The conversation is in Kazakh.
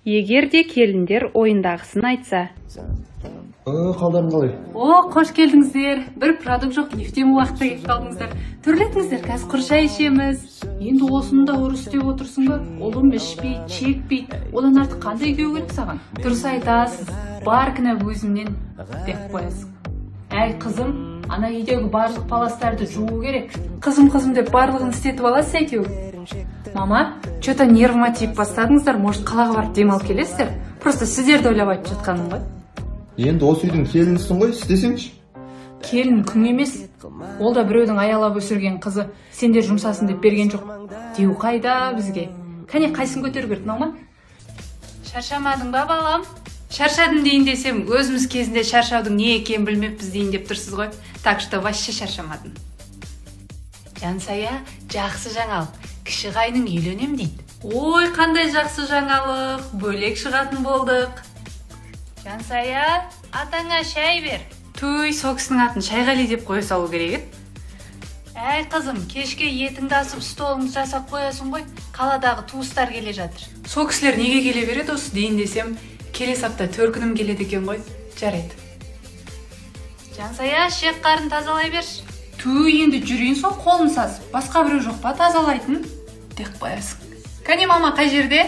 Егер де келіндер ойындағысын айтса. Қалдарың қалай? Қош келдіңіздер. Бір продукт жоқ, ефтем уақытта келіп қалдыңыздар. Түрлетіңіздер, қазір құр шай ішеміз. Енді осында ұрыс деп отырсың ба? Ұлым ішпейді, чекпейді. Одан артық қандай күйеу керек саған? Дұрыс айтасыз. Бар кінә өзімнен деп қоясың. Әй қызым, ана үйдегі барлық паластарды жуу керек. Қызым деп барлығын істетіп аласыз әйтеуір. Мама, что-то нервыма тиіп бастадыңыздар, может қалаға барып демалып келесіздер? Просто сіздерді ойлап айтып жатқаным ғой. Енді осы үйдің келінісің ғой, істесеңші. Келін күң емес. Ол да біреудің аялап өсірген қызы. Сендер жұмсасын деп берген жоқ. Деу қайда бізге? Кәне қайсын көтеру керек, мама? Шаршамадың ба, балам? Шаршадым дейін десем, өзіміз кезінде шаршаудың не екенін білмеппіз дейін деп тұрсыз ғой. Так что вообще шаршамадым. Жансая, жақсы жаңалық. Кіші қайның үйленем дейді. Ой, қандай жақсы жаңалық. Бөлек шығатын болдық. Жансая, атаңа шай бер. Туй, со кісінің атын Шайғали деп қоя салу керек еді. Әй қызым, кешке етіңді асып столыңды жасап қоясың ғой. Қаладағы туыстар келе жатыр. Со кісілер неге келе береді осы дейін десем, келесі апта төркінім келеді екен ғой. Жарайды. Жансая, шек қарын тазалай берші. Туй, енді жүрейін сол қолын сасып. Басқа біреу жоқ па тазалайтын? Деп қоясың. Кәне мама, қай жерде?